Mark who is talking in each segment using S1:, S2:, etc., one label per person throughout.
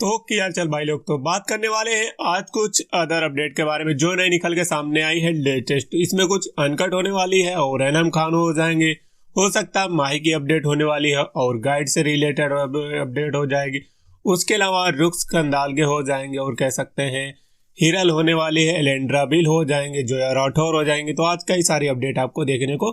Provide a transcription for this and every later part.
S1: तो क्या चल भाई लोग, तो बात करने वाले हैं आज कुछ अदर अपडेट के बारे में जो नई निकल के सामने आई है लेटेस्ट। इसमें कुछ अनकट होने वाली है और एनम खान हो जाएंगे, हो सकता है माही की अपडेट होने वाली है और गाइड से रिलेटेड अपडेट हो जाएगी। उसके अलावा रुक्स कंदालगे हो जाएंगे और कह सकते हैं हिरल होने वाली है, एलेंड्रा बिल हो जाएंगे, जोया राठौर हो जाएंगे। तो आज कई सारी अपडेट आपको देखने को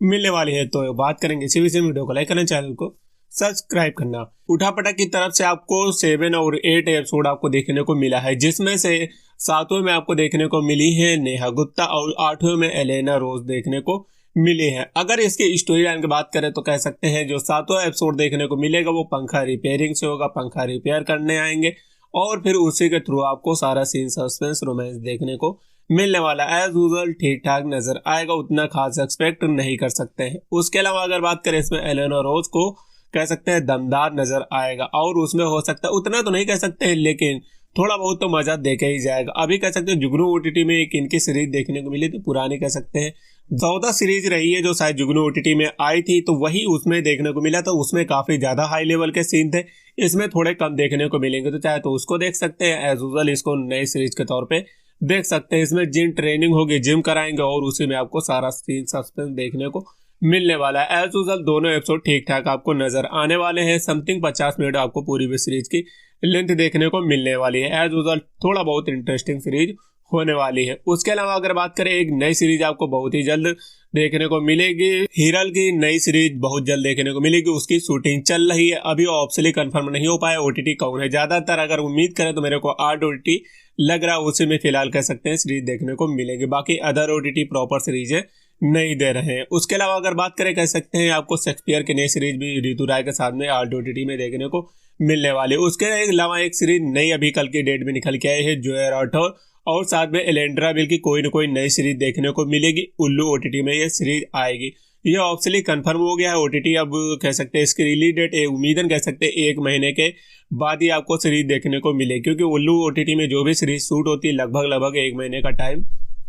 S1: मिलने वाली है। तो बात करेंगे इसी विषय में। वीडियो को लाइक करना, चैनल को सब्सक्राइब करना। उठापटक की तरफ से आपको 7 और 8 एपिसोड आपको देखने को मिला है, जिसमें से 7वें में आपको देखने को मिली है नेहा गुप्ता और 8वें में एलेना रोज देखने को मिली है। अगर इसकी स्टोरी लाइन की बात करें तो कह सकते हैं जो 7वां एपिसोड देखने को मिलेगा वो पंखा रिपेयरिंग से होगा। पंखा रिपेयर करने आएंगे और फिर उसी के थ्रू आपको सारा सीन सस्पेंस रोमांस देखने को मिलने वाला। एज यूजुअल ठीक ठाक नजर आएगा, उतना खास एक्सपेक्ट नहीं कर सकते हैं। उसके अलावा अगर बात करें इसमें एलेना रोज को कह सकते हैं दमदार नजर आएगा और उसमें हो सकता है, उतना तो नहीं कह सकते हैं लेकिन थोड़ा बहुत तो मजा देके ही जाएगा। अभी कह सकते हैं जुगनू ओटीटी में एक इनकी सीरीज देखने को मिली थी, पुरानी कह सकते हैं 14 सीरीज रही है जो शायद जुगनू ओटीटी में आई थी, तो वही उसमें देखने को मिला था। उसमें काफी ज्यादा हाई लेवल के सीन थे, इसमें थोड़े कम देखने को मिलेंगे। तो चाहे तो उसको देख सकते हैं, एज यूजुअल इसको नई सीरीज के तौर पे देख सकते हैं। इसमें जिम ट्रेनिंग होगी, जिम कराएंगे और उसी में आपको सारा सीन सस्पेंस देखने को मिलने वाला है। एज यूजुअल दोनों एपिसोड ठीक ठाक आपको नजर आने वाले हैं। समथिंग 50 मिनट आपको पूरी भी सीरीज की लेंथ देखने को मिलने वाली है। एज यूजुअल थोड़ा बहुत इंटरेस्टिंग सीरीज होने वाली है। उसके अलावा अगर बात करें एक नई सीरीज आपको बहुत ही जल्द देखने को मिलेगी। हिरल की नई सीरीज बहुत जल्द देखने को मिलेगी, उसकी शूटिंग चल रही है। अभी ऑफिशियली कंफर्म नहीं हो पाया ओटीटी कौन है। ज्यादातर अगर उम्मीद करें तो मेरे को 8 ओटीटी लग रहा है, उसी में फिलहाल कह सकते हैं सीरीज देखने को मिलेगी। बाकी अदर ओटीटी प्रॉपर सीरीज नहीं दे रहे हैं। उसके अलावा अगर बात करें कह सकते हैं आपको शेक्सपियर की नई सीरीज भी ऋतु राय के साथ में आर्ट ओटीटी में देखने को मिलने वाली है। उसके अलावा एक सीरीज नई अभी कल की डेट में निकल के आई है जोया राठौर और साथ में एलेंड्रा बिल की कोई न कोई नई सीरीज देखने को मिलेगी। उल्लू ओटीटी में ये सीरीज आएगी, ये ऑफिशियली कंफर्म हो गया है ओटीटी। अब कह सकते हैं इसकी रिलीज डेट उम्मीदन कह सकते हैं 1 महीने के बाद ही आपको सीरीज देखने को मिलेगी, क्योंकि उल्लू ओटीटी में जो भी सीरीज शूट होती है लगभग 1 महीने का टाइम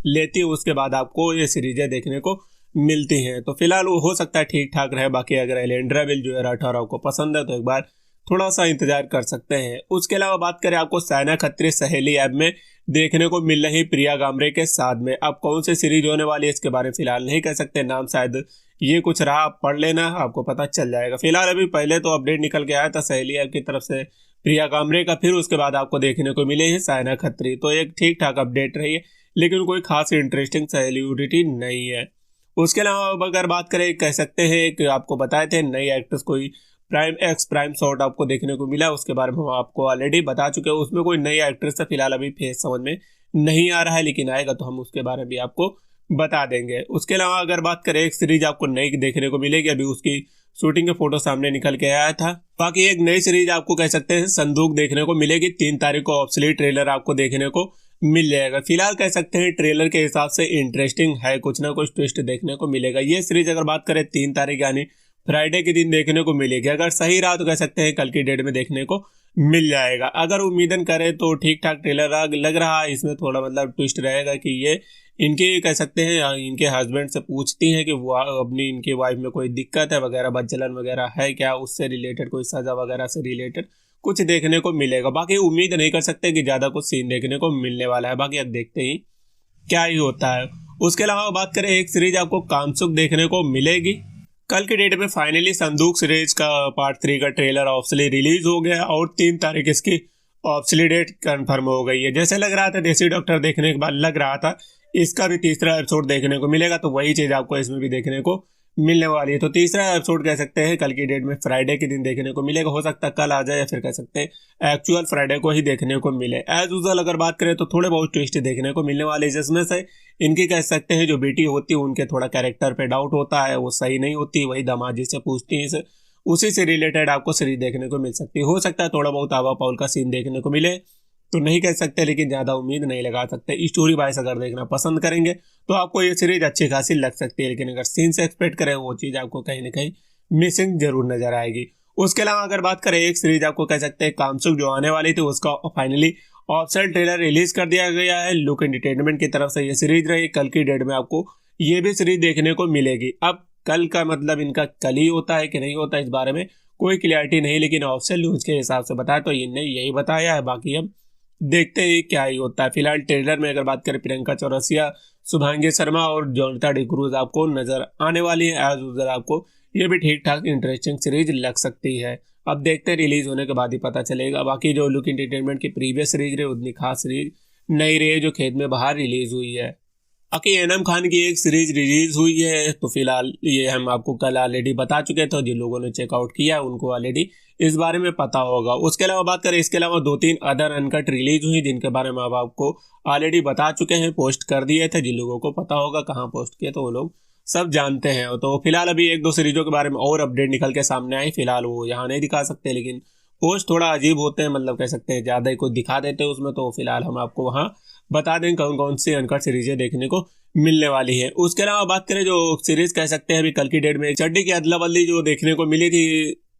S1: लेती है। उसके बाद आपको ये सीरीजें देखने को मिलती हैं। तो फिलहाल वो हो सकता है ठीक ठाक रहे। बाकी अगर एलेंड्रा बिल जो है 18 को पसंद है तो एक बार थोड़ा सा इंतजार कर सकते हैं। उसके अलावा बात करें आपको साइना खत्री सहेली ऐप में देखने को मिल रही प्रिया गामरे के साथ में। अब कौन सी सीरीज होने वाली है इसके बारे में फिलहाल नहीं कह सकते, नाम शायद ये कुछ रहा, आप पढ़ लेना आपको पता चल जाएगा। फिलहाल अभी पहले तो अपडेट निकल के आया था सहेली ऐप की तरफ से प्रिया गामरे का, फिर उसके बाद आपको देखने को मिले हैं साइना खत्री। तो एक ठीक ठाक अपडेट रही है लेकिन कोई खास इंटरेस्टिंग सेलिब्रिटी नहीं है। उसके अलावा अगर बात करें कह सकते हैं कि आपको बताए थे नई एक्ट्रेस कोई प्राइम शॉट आपको देखने को मिला, उसके बारे में हम आपको ऑलरेडी बता चुके हैं। उसमें कोई नई एक्ट्रेस है, फिलहाल अभी फेस समझ में नहीं आ रहा है लेकिन आएगा तो हम उसके बारे में भी आपको बता देंगे। उसके अलावा अगर बात करें एक सीरीज आपको नई देखने को मिलेगी, अभी उसकी शूटिंग के फोटो सामने निकल के आया था। बाकी एक नई सीरीज आपको कह सकते हैं संदूक देखने को मिलेगी। 3 तारीख को ऑफिशियली ट्रेलर आपको देखने को मिल जाएगा। फिलहाल कह सकते हैं ट्रेलर के हिसाब से इंटरेस्टिंग है, कुछ ना कुछ ट्विस्ट देखने को मिलेगा। ये सीरीज अगर बात करें 3 तारीख यानी फ्राइडे के दिन देखने को मिलेगी। अगर सही रहा तो कह सकते हैं कल की डेट में देखने को मिल जाएगा। अगर उम्मीदन करें तो ठीक ठाक ट्रेलर लग रहा है। इसमें थोड़ा मतलब ट्विस्ट रहेगा कि ये इनके कह सकते हैं इनके हस्बैंड से पूछती हैं कि वो अपनी इनकी वाइफ में कोई दिक्कत है वगैरह, बदजलन वगैरह है क्या, उससे रिलेटेड कोई सजा वगैरह से रिलेटेड कुछ देखने को मिलेगा। बाकी उम्मीद नहीं कर सकते कि ज्यादा कुछ सीन देखने को मिलने वाला है, बाकी अब देखते ही क्या ही होता है। उसके अलावा बात करें एक सीरीज आपको कामसुख देखने को मिलेगी। कल की डेट में फाइनली संदूक सीरीज का पार्ट 3 का ट्रेलर ऑफिशियली रिलीज हो गया और 3 तारीख इसकी ऑफिशियली डेट कंफर्म हो गई है। जैसे लग रहा था देसी डॉक्टर देखने के बाद लग रहा था इसका भी तीसरा एपिसोड देखने को मिलेगा, तो वही चीज आपको इसमें भी देखने को मिलने वाली है। तो तीसरा एपिसोड कह सकते हैं कल की डेट में फ्राइडे के दिन देखने को मिलेगा। हो सकता है कल आ जाए या फिर कह सकते हैं एक्चुअल फ्राइडे को ही देखने को मिले। एज यूजुअल अगर बात करें तो थोड़े बहुत ट्विस्ट देखने को मिलने वाले, जिसमें से इनकी कह सकते हैं जो बेटी होती है उनके थोड़ा कैरेक्टर पे डाउट होता है, वो सही नहीं होती, वही दामाद जी से पूछती है, उसी से रिलेटेड आपको सीरीज देखने को मिल सकती है। हो सकता है थोड़ा बहुत आवा पाउल का सीन देखने को मिले, तो नहीं कह सकते लेकिन ज्यादा उम्मीद नहीं लगा सकते। स्टोरी वाइज अगर देखना पसंद करेंगे तो आपको ये सीरीज अच्छी खासी लग सकती है, लेकिन अगर सीन से एक्सपेक्ट करें वो चीज आपको कहीं ना कहीं मिसिंग जरूर नजर आएगी। उसके अलावा अगर बात करें एक सीरीज आपको कह सकते हैं कामसुख जो आने वाली थी उसका फाइनली ऑफिशियल ट्रेलर रिलीज कर दिया गया है। लुक एंटरटेनमेंट की तरफ से ये सीरीज रही। कल की डेट में आपको ये भी सीरीज देखने को मिलेगी। अब कल का मतलब इनका कल ही होता है कि नहीं होता इस बारे में कोई क्लियरिटी नहीं, लेकिन ऑफिशियल न्यूज़ के हिसाब से बताया तो इनने यही बताया है। बाकी अब देखते हैं क्या ही होता है। फिलहाल ट्रेलर में अगर बात करें, प्रियंका चौरसिया, शुभांगी शर्मा और जोनिता डिक्रूज आपको नजर आने वाली है। एज यूजर आपको ये भी ठीक ठाक इंटरेस्टिंग सीरीज लग सकती है। अब देखते हैं, रिलीज होने के बाद ही पता चलेगा। बाकी जो लुक एंटरटेनमेंट की प्रीवियस सीरीज रही उतनी खास सीरीज नहीं रही है जो खेत में बाहर रिलीज हुई है। बाकी एनएम खान की एक सीरीज रिलीज हुई है, तो फिलहाल ये हम आपको कल ऑलरेडी बता चुके थे। जिन लोगों ने चेकआउट किया उनको ऑलरेडी इस बारे में पता होगा। उसके अलावा बात करें, इसके अलावा 2-3 अदर अनकट रिलीज हुई जिनके बारे में अब आपको ऑलरेडी बता चुके हैं, पोस्ट कर दिए थे। जिन लोगों को पता होगा कहाँ पोस्ट किए तो वो लोग सब जानते हैं। तो फिलहाल अभी 1-2 सीरीजों के बारे में और अपडेट निकल के सामने आई। फिलहाल वो यहाँ नहीं दिखा सकते, लेकिन पोस्ट थोड़ा अजीब होते हैं, मतलब कह सकते हैं ज़्यादा ही कुछ दिखा देते हैं उसमें। तो फिलहाल हम आपको वहाँ बता दें कौन कौन सी अनकट सीरीजें देखने को मिलने वाली है। उसके अलावा बात करें, जो सीरीज कह सकते हैं अभी कल की डेट में चड्डी की अदला बदली जो देखने को मिली थी,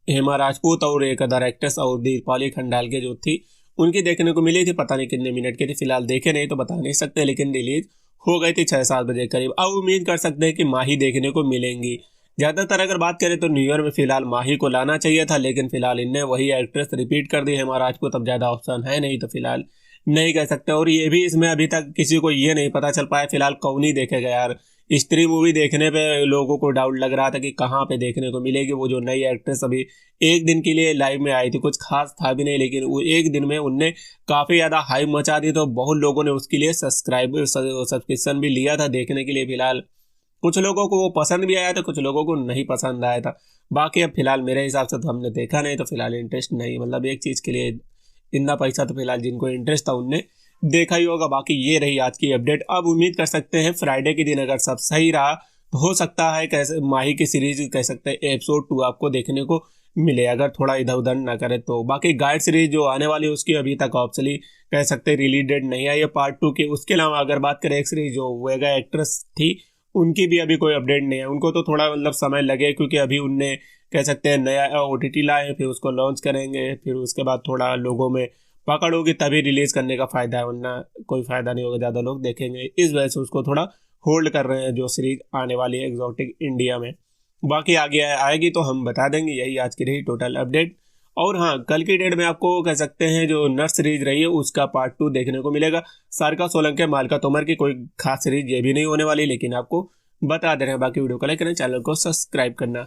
S1: हेमा राजपूत और एक अदर एक्ट्रेस और दीपाली खंडालके जो थी उनकी देखने को मिली थी। पता नहीं कितने मिनट की थी, फिलहाल देखे नहीं तो बता नहीं सकते, लेकिन रिलीज हो गई थी 6-7 बजे करीब। अब उम्मीद कर सकते हैं कि माही देखने को मिलेंगी। ज़्यादातर अगर बात करें तो न्यू ईयर में फिलहाल माही को लाना चाहिए था, लेकिन फिलहाल इनने वही एक्ट्रेस रिपीट कर दी है। हेमा राजपूत अब ज़्यादा ऑप्शन है नहीं, तो फिलहाल नहीं कह सकते। और ये भी इसमें अभी तक किसी को ये नहीं पता चल पाया फिलहाल कौन ही देखेगा यार। स्त्री मूवी देखने पे लोगों को डाउट लग रहा था कि कहाँ पे देखने को मिलेगी। वो जो नई एक्ट्रेस अभी एक दिन के लिए लाइव में आई थी, कुछ खास था भी नहीं, लेकिन वो एक दिन में उनने काफ़ी ज़्यादा हाइप मचा दी। तो बहुत लोगों ने उसके लिए सब्सक्रिप्शन भी लिया था देखने के लिए। फिलहाल कुछ लोगों को वो पसंद भी आया था, कुछ लोगों को नहीं पसंद आया था। बाकी अब फिलहाल मेरे हिसाब से तो हमने देखा नहीं, तो फिलहाल इंटरेस्ट नहीं, मतलब एक चीज़ के लिए इतना पैसा तो फिलहाल जिनको इंटरेस्ट था उनने देखा ही होगा। बाकी ये रही आज की अपडेट। अब उम्मीद कर सकते हैं फ्राइडे के दिन अगर सब सही रहा तो हो सकता है कैसे माही की सीरीज कह सकते हैं एपिसोड 2 आपको देखने को मिले, अगर थोड़ा इधर उधर ना करे तो। बाकी गाइड सीरीज जो आने वाली है उसकी अभी तक ऑप्शनली कह सकते हैं रिलीज डेट नहीं आई है पार्ट 2 की। उसके अलावा अगर बात करें एक सीरीज जो वेगा एक्ट्रेस थी उनकी भी अभी कोई अपडेट नहीं है। उनको तो थोड़ा मतलब समय लगे, क्योंकि अभी उनने कह सकते हैं नया OTT लाए, फिर उसको लॉन्च करेंगे, फिर उसके बाद थोड़ा लोगों में पकड़ होगी तभी रिलीज करने का फायदा है, वरना कोई फायदा नहीं होगा, ज़्यादा लोग देखेंगे। इस वजह से उसको थोड़ा होल्ड कर रहे हैं जो सीरीज आने वाली है एक्सोटिक इंडिया में। बाकी आगे आएगी तो हम बता देंगे। यही आज की रही टोटल अपडेट। और हाँ, कल की डेट में आपको कह सकते हैं जो नर्स सीरीज रही है उसका पार्ट 2 देखने को मिलेगा। सारिका सोलंकी, मालका तोमर की कोई खास सीरीज ये भी नहीं होने वाली, लेकिन आपको बता दे रहे हैं। बाकी वीडियो को लाइक करें, चैनल को सब्सक्राइब करना।